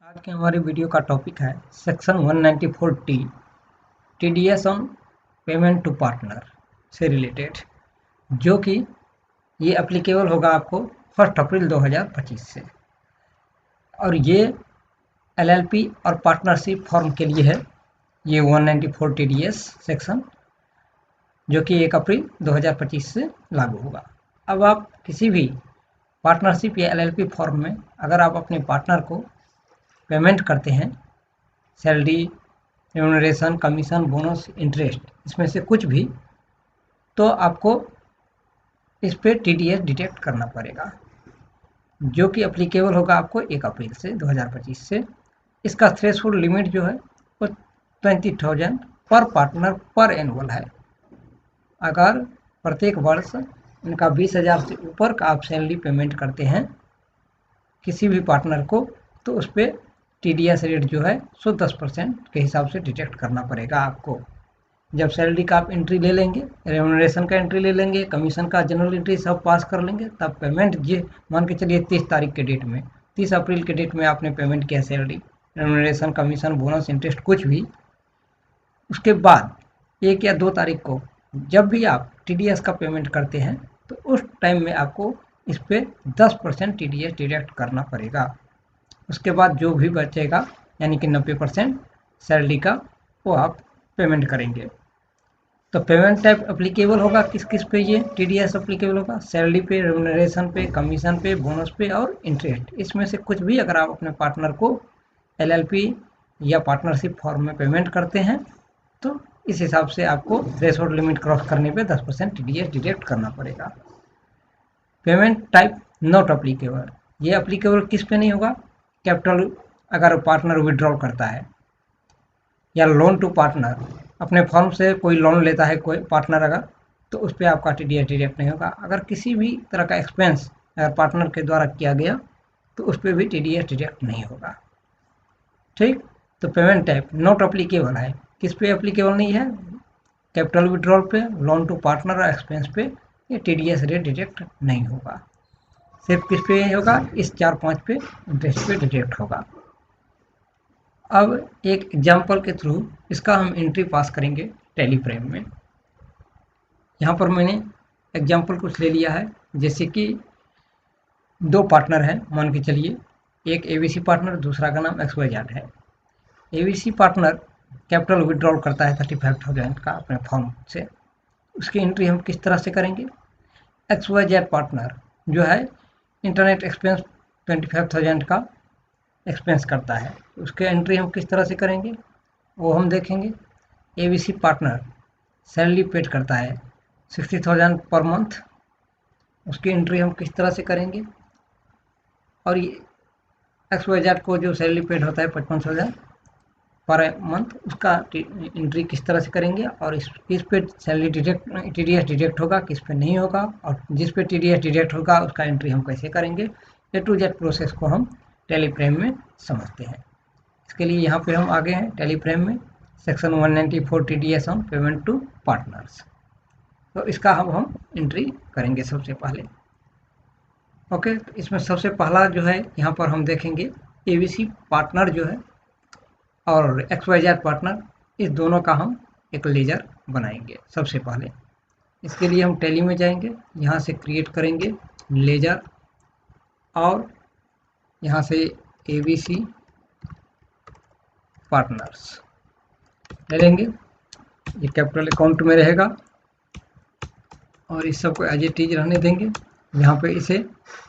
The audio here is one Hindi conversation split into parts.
आज के हमारे वीडियो का टॉपिक है section 194 TDS on payment to partner से रिलेटेड, जो कि ये एप्लीकेबल होगा आपको 1 अप्रैल 2025 से। और ये एलएलपी और पार्टनरशिप फॉर्म के लिए है ये 194 टीडीएस सेक्शन, जो कि 1 अप्रैल 2025 से लागू होगा। अब आप किसी भी पार्टनरशिप या एलएलपी फॉर्म में अगर आप अपने पार्टनर को पेमेंट करते हैं, salary, remuneration, commission, bonus, interest, इसमें से कुछ भी, तो आपको इस पे टीडीएस डिटेक्ट करना पड़ेगा, जो कि एप्लीकेबल होगा आपको 1 अप्रैल से 2025 से। इसका थ्रेशोल्ड लिमिट जो है वो 20,000 पर पार्टनर पर एनुअल है। अगर प्रत्येक वर्ष इनका 20,000 से ऊपर का आप सैलरी पेमेंट करते हैं किसी भी पार्टनर को, तो उस पर टीडीएस रेट जो है सो 10% के हिसाब से डिटेक्ट करना पड़ेगा आपको। जब सैलरी का आप एंट्री ले लेंगे, रेम्यूनरेशन का एंट्री ले लेंगे, कमीशन का जनरल एंट्री सब पास कर लेंगे, तब पेमेंट ये मान के चलिए 30 तारीख के डेट में, 30 अप्रैल के डेट में आपने पेमेंट किया salary, remuneration, commission, bonus, interest कुछ भी। उसके बाद 1 या 2 तारीख को जब भी आप टीडीएस का पेमेंट करते हैं, तो उस टाइम में आपको इस पर 10% टीडीएस डिडक्ट करना पड़ेगा। उसके बाद जो भी बचेगा यानी कि 90% सैलरी का, वो आप पेमेंट करेंगे। तो पेमेंट टाइप एप्लीकेबल होगा किस किस पे ये टीडीएस एप्लीकेबल होगा? सैलरी पे, रेम्यूनरेशन पे, कमीशन पे, बोनस पे और इंटरेस्ट। इसमें से कुछ भी अगर आप अपने पार्टनर को एलएलपी या पार्टनरशिप फॉर्म में पेमेंट करते हैं, तो इस हिसाब से आपको थ्रेशोल्ड लिमिट क्रॉस करने पे 10% टीडीएस डिडक्ट करना पड़ेगा। पेमेंट टाइप नॉट एप्लीकेबल, ये एप्लीकेबल किस पे नहीं होगा? कैपिटल अगर पार्टनर विड्रॉल करता है, या लोन टू पार्टनर, अपने फर्म से कोई लोन लेता है कोई पार्टनर अगर, तो उस पर आपका टीडीएस डिडक्ट नहीं होगा। अगर किसी भी तरह का एक्सपेंस अगर पार्टनर के द्वारा किया गया, तो उस पर भी टीडीएस डिडक्ट नहीं होगा। ठीक, तो पेमेंट टाइप नॉट एप्लीकेबल है, किस पे एप्लीकेबल नहीं है? कैपिटल विड्रॉल पे, लोन टू पार्टनर और एक्सपेंस पे ये टीडीएस रेट डिडक्ट नहीं होगा। सिर्फ किस पे होगा? इस 4-5 पे इंटरेस्ट पे डिडक्ट होगा। अब एक एग्जाम्पल के थ्रू इसका हम एंट्री पास करेंगे टेलीफ्रेम में। यहाँ पर मैंने एग्जाम्पल कुछ ले लिया है, जैसे कि 2 पार्टनर हैं मान के चलिए, एक एबीसी पार्टनर, दूसरा का नाम XYZ है। एबीसी पार्टनर कैपिटल विड्रॉल करता है 35,000 का अपने फर्म से। उसकी एंट्री हम किस तरह से करेंगे? XYZ पार्टनर जो है इंटरनेट एक्सपेंस 25,000 का एक्सपेंस करता है, उसके एंट्री हम किस तरह से करेंगे वो हम देखेंगे। एबीसी पार्टनर सैलरी पेड करता है 60,000 पर मंथ, उसकी एंट्री हम किस तरह से करेंगे। और ये XYZ को जो सैलरी पेड होता है 55,000 पर मंथ, उसका एंट्री किस तरह से करेंगे, और किस पे सैलरी डिडक्ट टीडीएस डिडक्ट होगा, किस पे नहीं होगा, और जिस पे टीडीएस डिडक्ट होगा उसका एंट्री हम कैसे करेंगे। A to Z प्रोसेस को हम टेलीफ्रेम में समझते हैं। इसके लिए यहाँ पे हम आगे हैं टेलीफ्रेम में, section 194 TDS on payment to partners. तो इसका हम एंट्री करेंगे सबसे पहले। ओके, तो इसमें सबसे पहला जो है यहाँ पर हम देखेंगे एबीसी पार्टनर जो है और XYZ पार्टनर, इस दोनों का हम एक लेजर बनाएंगे सबसे पहले। इसके लिए हम टैली में जाएंगे, यहाँ से क्रिएट करेंगे लेजर, और यहाँ से एबीसी पार्टनर्स ले लेंगे। ये कैपिटल अकाउंट में रहेगा और इस सबको एज इट इज रहने देंगे। यहाँ पे इसे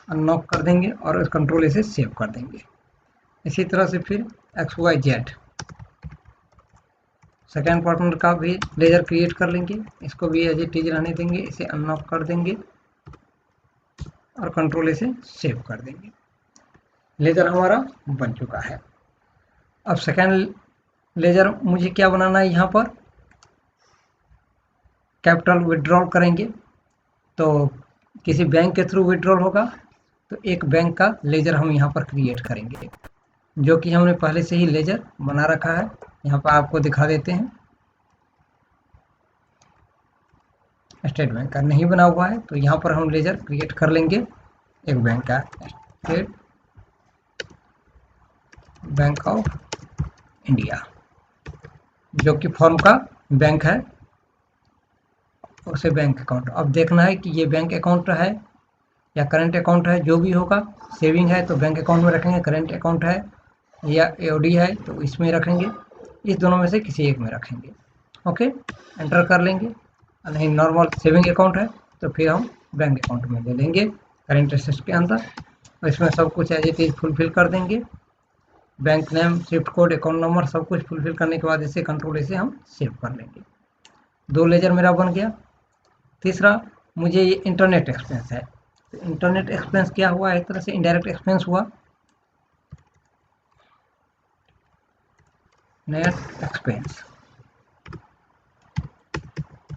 अनलॉक कर देंगे और कंट्रोल इसे सेव कर देंगे। इसी तरह से फिर XYZ सेकेंड पार्टनर का भी लेजर क्रिएट कर लेंगे, इसको भी एज इट इज रहने देंगे, इसे अनलॉक कर देंगे और कंट्रोल इसे सेव कर देंगे। लेजर हमारा बन चुका है। अब सेकेंड लेजर मुझे क्या बनाना है, यहाँ पर कैपिटल विड्रॉल करेंगे, तो किसी बैंक के थ्रू विड्रॉल होगा, तो एक बैंक का लेजर हम यहाँ पर क्रिएट करेंगे, जो कि हमने पहले से ही लेजर बना रखा है। यहाँ पर आपको दिखा देते हैं। स्टेट बैंक का नहीं बना हुआ है, तो यहाँ पर हम लेजर क्रिएट कर लेंगे एक बैंक का, स्टेट बैंक ऑफ इंडिया, जो कि फॉर्म का बैंक है, उसे बैंक अकाउंट। अब देखना है कि ये बैंक अकाउंट है या करंट अकाउंट है, जो भी होगा। सेविंग है तो बैंक अकाउंट में रखेंगे, करंट अकाउंट है या एओडी है तो इसमें रखेंगे, इस दोनों में से किसी एक में रखेंगे। ओके, एंटर कर लेंगे। नहीं, नॉर्मल सेविंग अकाउंट है तो फिर हम बैंक अकाउंट में ले लेंगे करेंट एसेट्स के अंदर, और इसमें सब कुछ एज इट इज फुलफिल कर देंगे। Bank name, Swift code, account number सब कुछ फुलफिल करने के बाद इसे कंट्रोल इसे हम सेव कर लेंगे। 2 लेजर मेरा बन गया। तीसरा, मुझे ये इंटरनेट एक्सपेंस है, तो इंटरनेट एक्सपेंस क्या हुआ, एक तरह से इनडायरेक्ट एक्सपेंस हुआ। नेट एक्सपेंस,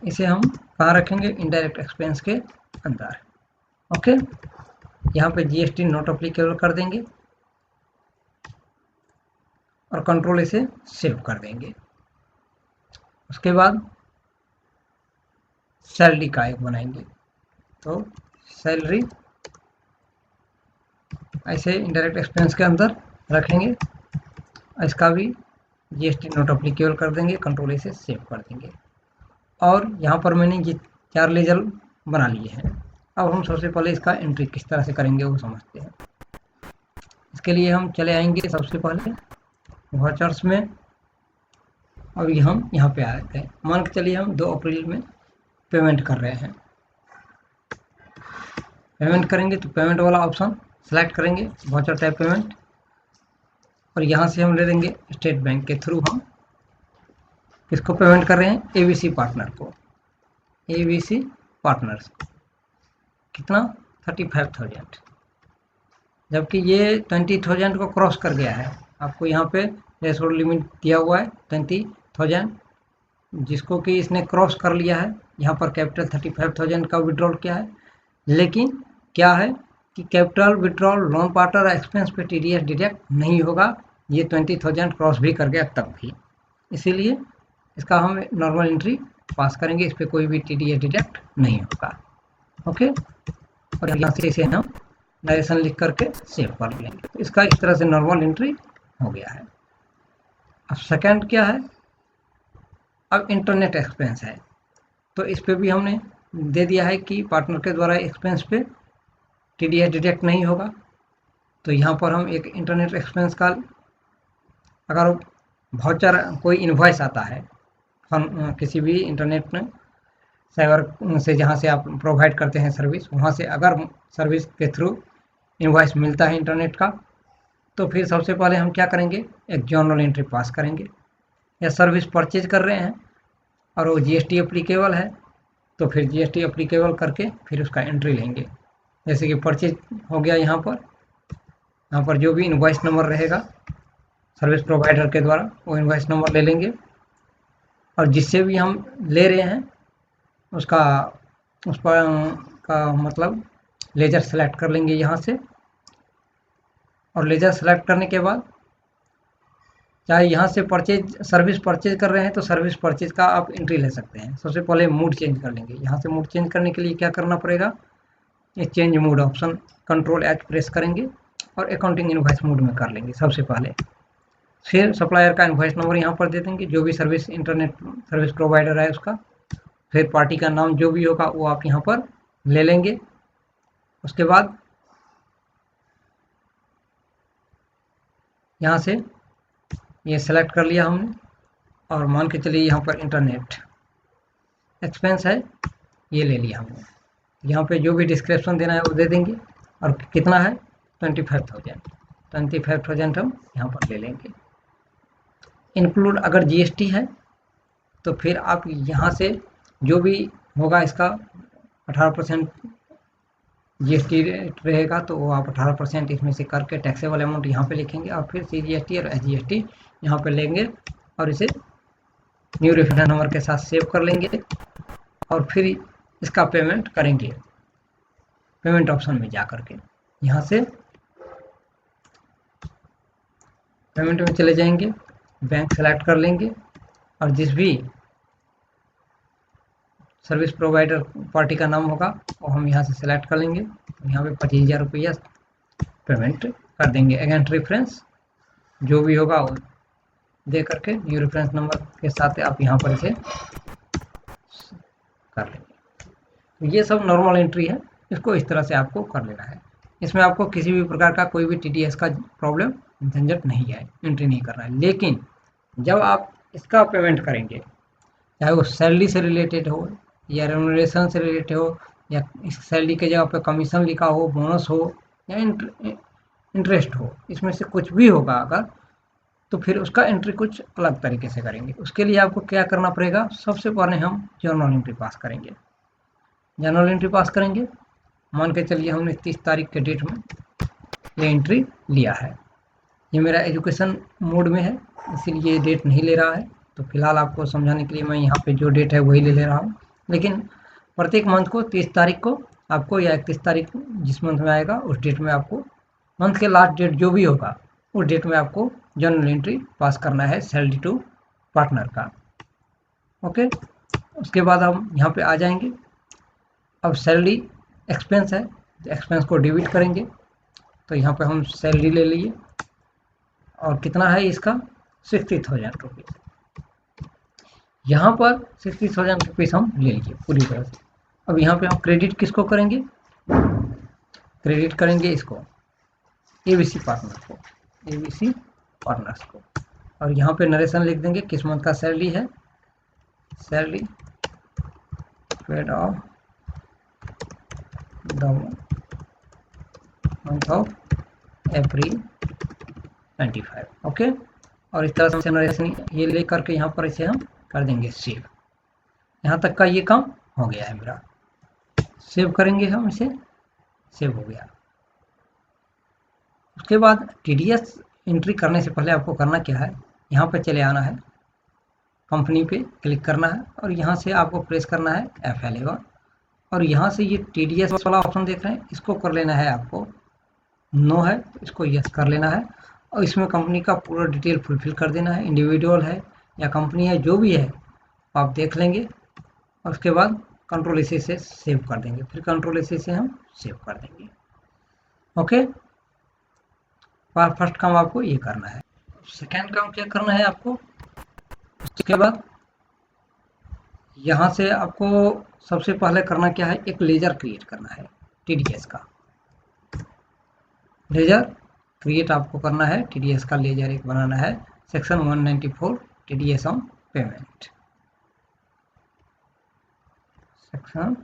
इसे हम कहाँ रखेंगे, इनडायरेक्ट एक्सपेंस के अंदर। ओके, यहाँ पे जीएसटी नॉट अप्लीकेबल कर देंगे और कंट्रोल इसे सेव कर देंगे। उसके बाद सैलरी का एक बनाएंगे, तो सैलरी ऐसे इनडायरेक्ट एक्सपेंस के अंदर रखेंगे, इसका भी जीएसटी नॉट अप्लीकेबल कर देंगे, कंट्रोल इसे सेव कर देंगे। और यहाँ पर मैंने ये 4 लेजर बना लिए हैं। अब हम सबसे पहले इसका एंट्री किस तरह से करेंगे वो समझते हैं। इसके लिए हम चले आएंगे सबसे पहले वाउचर्स में। अभी हम यहाँ पे आ गए, मान के चलिए हम 2 अप्रैल में पेमेंट कर रहे हैं। पेमेंट करेंगे तो पेमेंट वाला ऑप्शन सेलेक्ट करेंगे, वाउचर टाइप पेमेंट, और यहाँ से हम ले लेंगे स्टेट बैंक के थ्रू हम किसको पेमेंट कर रहे हैं, एबीसी पार्टनर को, एबीसी पार्टनर्स को। कितना, 35,000, जबकि ये 20,000 को क्रॉस कर गया है। आपको यहाँ पे थ्रेशोल्ड लिमिट दिया हुआ है 20,000, जिसको कि इसने क्रॉस कर लिया है। यहाँ पर कैपिटल 35,000 का विड्रॉल किया है, लेकिन क्या है कि capital withdrawal loan partner expense पे टीडीएस डिडक्ट नहीं होगा, ये 20,000 क्रॉस भी कर गया तब भी, इसीलिए इसका हम नॉर्मल एंट्री पास करेंगे, इस पर कोई भी टीडीएस डिडक्ट नहीं होगा। ओके, और यहाँ से इसे हम डायरेक्शन लिख करके सेव कर लेंगे, तो इसका इस तरह से नॉर्मल एंट्री हो गया है। अब सेकंड क्या है, अब इंटरनेट एक्सपेंस है, तो इस पे भी हमने दे दिया है कि पार्टनर के द्वारा एक्सपेंस पे टीडीएस डिडक्ट नहीं होगा। तो यहाँ पर हम एक इंटरनेट एक्सपेंस का, अगर वाउचर कोई इनवॉइस आता है हम किसी भी इंटरनेट में साइबर से, जहाँ से आप प्रोवाइड करते हैं सर्विस, वहाँ से अगर सर्विस के थ्रू इनवॉइस मिलता है इंटरनेट का, तो फिर सबसे पहले हम क्या करेंगे, एक जर्नल एंट्री पास करेंगे। या सर्विस परचेज कर रहे हैं और वो जीएसटी एप्लीकेबल है, तो फिर जीएसटी एप्लीकेबल करके फिर उसका एंट्री लेंगे। जैसे कि परचेज हो गया, यहाँ पर जो भी इनवॉइस नंबर रहेगा सर्विस प्रोवाइडर के द्वारा, वो इनवॉइस नंबर ले लेंगे, और जिससे भी हम ले रहे हैं उस पर का मतलब लेजर सेलेक्ट कर लेंगे यहाँ से। और लेजर सेलेक्ट करने के बाद चाहे यहाँ से परचेज सर्विस परचेज कर रहे हैं तो सर्विस परचेज का आप एंट्री ले सकते हैं। सबसे पहले मूड चेंज कर लेंगे, यहाँ से मूड चेंज करने के लिए क्या करना पड़ेगा, ये change mood option control H press करेंगे और अकाउंटिंग इनवॉइस मूड में कर लेंगे सबसे पहले। फिर सप्लायर का इनवॉइस नंबर यहाँ पर दे देंगे, जो भी सर्विस इंटरनेट सर्विस प्रोवाइडर है उसका, फिर पार्टी का नाम जो भी होगा वो आप यहाँ पर ले लेंगे। उसके बाद यहाँ से ये सेलेक्ट कर लिया हमने, और मान के चलिए यहाँ पर इंटरनेट एक्सपेंस है, ये ले लिया हमने। यहाँ पे जो भी डिस्क्रिप्शन देना है वो दे देंगे, और कितना है 25,000 हम यहाँ पर ले लेंगे। इंक्लूड अगर जीएसटी है तो फिर आप यहाँ से जो भी होगा इसका 18% जीएसटी रेट रहेगा, तो वो आप 18% इसमें से करके टैक्सेबल अमाउंट यहाँ पे लिखेंगे, और फिर सीजीएसटी और एसजीएसटी यहाँ पे लेंगे और इसे न्यू रेफरेंस नंबर के साथ सेव कर लेंगे, और फिर इसका पेमेंट करेंगे। पेमेंट ऑप्शन में जा करके यहाँ से पेमेंट में चले जाएंगे, बैंक सेलेक्ट कर लेंगे, और जिस भी सर्विस प्रोवाइडर पार्टी का नाम होगा वो हम यहाँ से सेलेक्ट कर लेंगे। यहाँ पे 25,000 रुपया पेमेंट कर देंगे अगेंस्ट रेफरेंस जो भी होगा वो दे करके न्यू रेफरेंस नंबर के साथ आप यहाँ पर इसे कर लेंगे। तो ये सब नॉर्मल एंट्री है, इसको इस तरह से आपको कर लेना है। इसमें आपको किसी भी प्रकार का कोई भी टीडीएस का प्रॉब्लम झंझट नहीं है, एंट्री नहीं करना है। लेकिन जब आप इसका पेमेंट करेंगे, चाहे वो सैलरी से रिलेटेड हो या रेमुनरेशन से रिलेटेड हो या इस सैलरी के जगह पे कमीशन लिखा हो, बोनस हो या इंटरेस्ट हो, इसमें से कुछ भी होगा अगर, तो फिर उसका एंट्री कुछ अलग तरीके से करेंगे। उसके लिए आपको क्या करना पड़ेगा, सबसे पहले हम जर्नल एंट्री पास करेंगे। जर्नल एंट्री पास करेंगे, मान के चलिए हमने 30 तारीख के डेट में ये एंट्री लिया है। ये मेरा एजुकेशन मोड में है इसीलिए ये डेट नहीं ले रहा है, तो फिलहाल आपको समझाने के लिए मैं यहाँ पे जो डेट है वही ले रहा हूँ। लेकिन प्रत्येक मंथ को 30 तारीख को आपको या 31 तारीख को जिस मंथ में आएगा उस डेट में आपको, मंथ के लास्ट डेट जो भी होगा उस डेट में आपको जर्नल एंट्री पास करना है सैलरी टू पार्टनर का। ओके, उसके बाद हम यहाँ पे आ जाएंगे। अब सैलरी एक्सपेंस है तो एक्सपेंस को डेबिट करेंगे, तो यहाँ पे हम सैलरी ले लिए और कितना है इसका 60,000 रुपीज़। यहाँ पर 60,000 रुपीज़ हम ले लिए पूरी तरह से। अब यहाँ पे हम क्रेडिट किसको करेंगे, क्रेडिट करेंगे इसको एबीसी पार्टनर को, एबीसी पार्टनर्स को। और यहाँ पे नरेशन लिख देंगे किस मंथ का सैलरी है, salary paid of the month of April 25। Okay, और इस तरह से नरेशन ये ले करके यहाँ पर इसे हम कर देंगे सेव। यहाँ तक का ये काम हो गया है मेरा, सेव करेंगे हम इसे, सेव हो गया। उसके बाद टीडीएस एंट्री करने से पहले आपको करना क्या है, यहाँ पे चले आना है, कंपनी पे क्लिक करना है और यहाँ से आपको प्रेस करना है F11 और यहाँ से ये टीडीएस वाला ऑप्शन देख रहे हैं, इसको कर लेना है आपको, नो है तो इसको यस कर लेना है और इसमें कंपनी का पूरा डिटेल फुलफिल कर देना है, इंडिविजुअल है या कंपनी है जो भी है आप देख लेंगे और उसके बाद कंट्रोल इसी से सेव कर देंगे, फिर कंट्रोल इसी से हम सेव कर देंगे। ओके, फर्स्ट काम आपको ये करना है। सेकेंड काम क्या करना है आपको, उसके बाद यहाँ से आपको सबसे पहले करना क्या है, एक लेजर क्रिएट करना है टीडीएस का। लेजर क्रिएट आपको करना है, टीडीएस का लेजर एक बनाना है, section 194 TDS on payment, section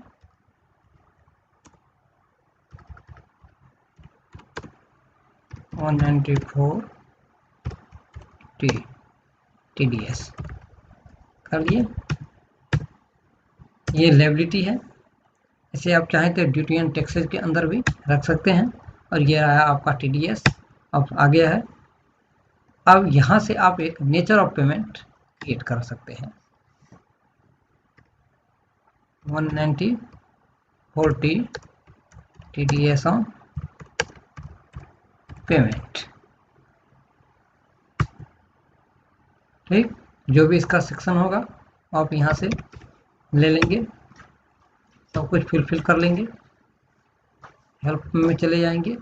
194 TDS कर लिए। ये लायबिलिटी है, इसे आप चाहें तो ड्यूटी एंड टैक्सेस के अंदर भी रख सकते हैं और ये रहा आपका टीडीएस अब आ गया है। अब यहाँ से आप एक नेचर ऑफ पेमेंट क्रिएट कर सकते हैं, 194 टीडीएस ऑन पेमेंट। ठीक, जो भी इसका सेक्शन होगा आप यहाँ से ले लेंगे, सब कुछ फिल कर लेंगे, हेल्प में चले जाएंगे।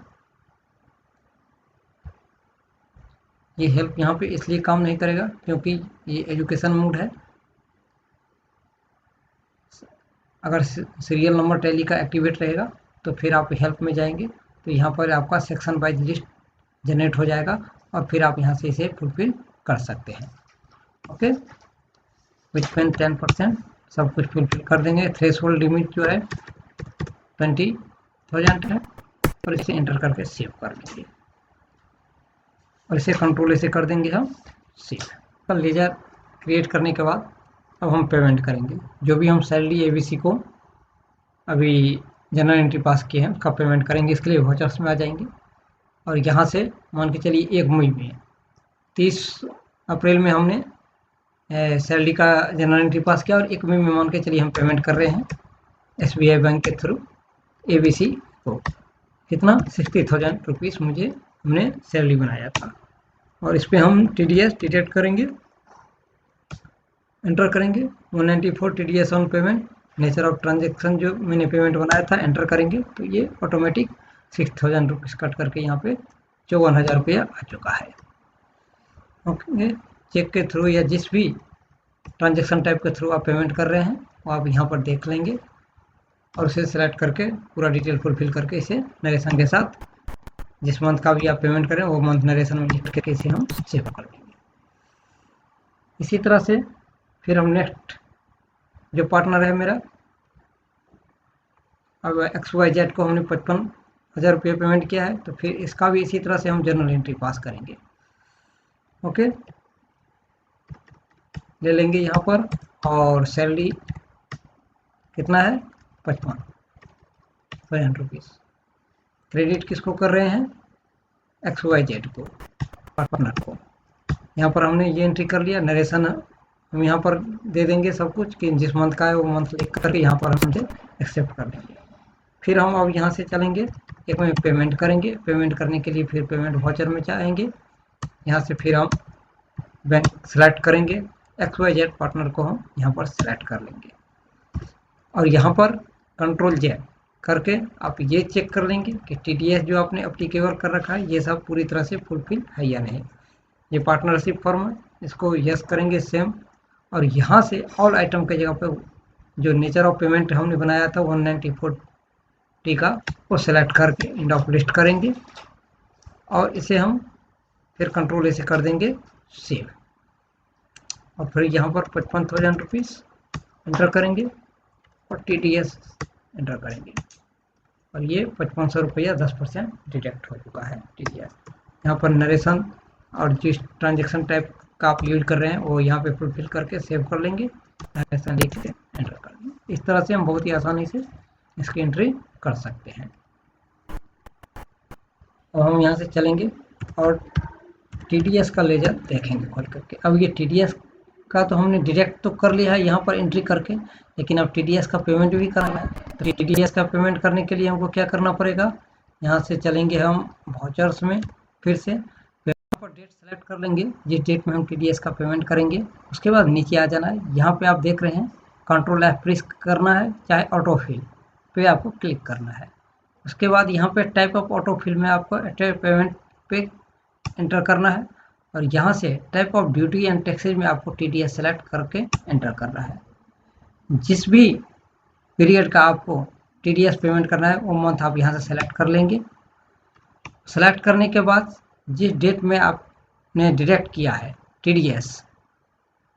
ये हेल्प यहाँ पे इसलिए काम नहीं करेगा क्योंकि ये एजुकेशन मोड है। अगर सीरियल नंबर टैली का एक्टिवेट रहेगा तो फिर आप हेल्प में जाएंगे तो यहाँ पर आपका सेक्शन वाइज लिस्ट जनरेट हो जाएगा और फिर आप यहाँ से इसे फुलफिल कर सकते हैं। ओके, विच पेन 10% सब कुछ फुलफिल कर देंगे। थ्रेशोल्ड लिमिट जो है 20,000 है और इसे एंटर करके सेव कर देंगे और इसे कंट्रोल ऐसे कर देंगे हम सेव। लेजर क्रिएट करने के बाद अब हम पेमेंट करेंगे, जो भी हम सैलरी एबीसी को अभी जनरल एंट्री पास किए हैं उसका पेमेंट करेंगे। इसके लिए वाउचर्स में आ जाएंगे और यहाँ से मान के चलिए 1 मई में 30 अप्रैल में हमने सैलरी का जनरल एंट्री पास किया और 1 मई में मान के चलिए हम पेमेंट कर रहे हैं एसबीआई बैंक के थ्रू एबीसी को। कितना 60,000 रुपीज़ मुझे हमने सैलरी बनाया था और इस पर हम टीडीएस डिटेक्ट करेंगे, एंटर करेंगे 194 TDS on payment, nature of transaction जो मैंने पेमेंट बनाया था एंटर करेंगे तो ये ऑटोमेटिक 6,000 रुपीज़ कट करके यहाँ पे 54,000 रुपया आ चुका है। ओके, चेक के थ्रू या जिस भी ट्रांजैक्शन टाइप के थ्रू आप पेमेंट कर रहे हैं वो आप यहाँ पर देख लेंगे और उसे सेलेक्ट करके पूरा डिटेल फुलफिल करके इसे नरेशन के साथ जिस मंथ का भी आप पेमेंट करें वो मंथ नरेशन में लिख करके इसे हम सेव कर देंगे। इसी तरह से फिर हम नेक्स्ट जो पार्टनर है मेरा, अब XYZ को हमने 55,000 रुपये पेमेंट किया है, तो फिर इसका भी इसी तरह से हम जर्नल एंट्री पास करेंगे। ओके, ले लेंगे यहाँ पर, और सैलरी कितना है 55,500 रुपीज़। क्रेडिट किसको कर रहे हैं, XYZ को, पार्टनर को। यहाँ पर हमने ये एंट्री कर लिया, नरेशन हम यहाँ पर दे देंगे सब कुछ कि जिस मंथ का है वो मंथ लिख करके यहाँ पर हमसे एक्सेप्ट कर देंगे। फिर हम अब यहाँ से चलेंगे एक में पेमेंट करेंगे। पेमेंट करने के लिए फिर पेमेंट वाउचर में जाएंगे, यहाँ से फिर हम बैंक सेलेक्ट करेंगे, XYZ पार्टनर को हम यहाँ पर सेलेक्ट कर लेंगे और यहाँ पर कंट्रोल J करके आप ये चेक कर लेंगे कि TDS जो आपने एप्लीकेबल कर रखा है ये सब पूरी तरह से फुलफिल है या नहीं। ये पार्टनरशिप फॉर्म है, इसको यस करेंगे सेम, और यहाँ से ऑल आइटम के जगह पे जो नेचर ऑफ पेमेंट हमने बनाया था 194T का वो सेलेक्ट करके एंड ऑफ लिस्ट करेंगे और इसे हम फिर कंट्रोल ऐसे कर देंगे सेव, और फिर यहाँ पर 55,000 रुपीज़ एंटर करेंगे और TDS एंटर करेंगे और ये 5500 रुपया 10% डिडक्ट हो चुका है TDS। यहाँ पर नरेशन और जिस ट्रांजेक्शन टाइप का आप यूज कर रहे हैं वो यहाँ पे फुलफिल करके सेव कर लेंगे, नरेशन लिख के एंटर कर देंगे। इस तरह से हम बहुत ही आसानी से इसकी एंट्री कर सकते हैं। अब हम यहाँ से चलेंगे और TDS का लेजर देखेंगे खोल करके। अब ये TDS का तो हमने डायरेक्ट तो कर लिया है यहाँ पर एंट्री करके, लेकिन अब TDS का पेमेंट भी करना है। तो TDS का पेमेंट करने के लिए हमको क्या करना पड़ेगा, यहाँ से चलेंगे हम वाउचर्स में, फिर से यहाँ पर डेट सेलेक्ट कर लेंगे जिस डेट में हम TDS का पेमेंट करेंगे। उसके बाद नीचे आ जाना है, यहाँ पे आप देख रहे हैं कंट्रोल F प्रेस करना है, चाहे ऑटो फिल पे आपको क्लिक करना है। उसके बाद यहाँ पे टाइप ऑफ ऑटो फिल में आपको पेमेंट पे एंटर करना है और यहाँ से type of duty and taxes में आपको TDS सेलेक्ट करके एंटर करना है। जिस भी पीरियड का आपको TDS पेमेंट करना है वो मंथ आप यहाँ से सेलेक्ट कर लेंगे। सेलेक्ट करने के बाद जिस डेट में आपने डिडक्ट किया है TDS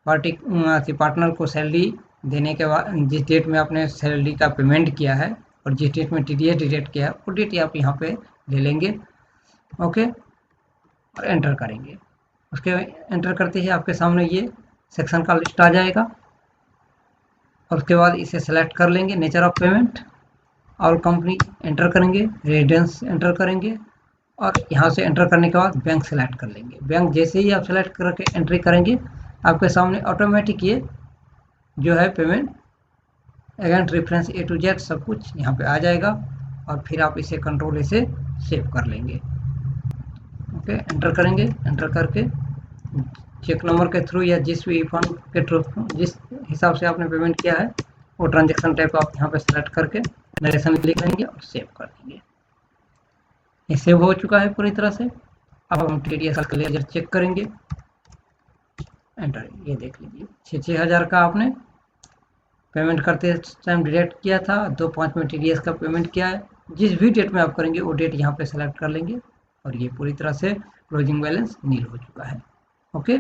पार्टनर को सैलरी देने के बाद, जिस डेट में आपने सैलरी का पेमेंट किया है और जिस डेट में TDS डिडक्ट किया है वो डेट आप यहाँ पे ले लेंगे। ओके, और एंटर करेंगे। उसके एंटर करते ही आपके सामने ये सेक्शन का लिस्ट आ जाएगा और उसके बाद इसे सेलेक्ट कर लेंगे, नेचर ऑफ पेमेंट और कंपनी एंटर करेंगे, रेजिडेंस एंटर करेंगे और यहाँ से एंटर करने के बाद बैंक सेलेक्ट कर लेंगे। बैंक जैसे ही आप सेलेक्ट करके एंट्री करेंगे आपके सामने ऑटोमेटिक ये जो है payment against reference A to Z सब कुछ यहाँ पे आ जाएगा और फिर आप इसे कंट्रोल से सेव कर लेंगे। ओके, एंटर करेंगे, एंटर करके चेक नंबर के थ्रू या जिस भी फंड के थ्रू जिस हिसाब से आपने पेमेंट किया है वो ट्रांजैक्शन टाइप आप यहाँ पे सेलेक्ट करके नरेशन लिख लेंगे और सेव कर देंगे। ये सेव हो चुका है पूरी तरह से। अब हम TDS का लेजर चेक करेंगे, एंटर, ये देख लीजिए 6,000 का आपने पेमेंट करते टाइम डिडक्ट किया था, 2/5 में TDS का पेमेंट किया है। जिस भी डेट में आप करेंगे वो डेट यहाँ पे सेलेक्ट कर लेंगे और ये पूरी तरह से क्लोजिंग बैलेंस नील हो चुका है। ओके।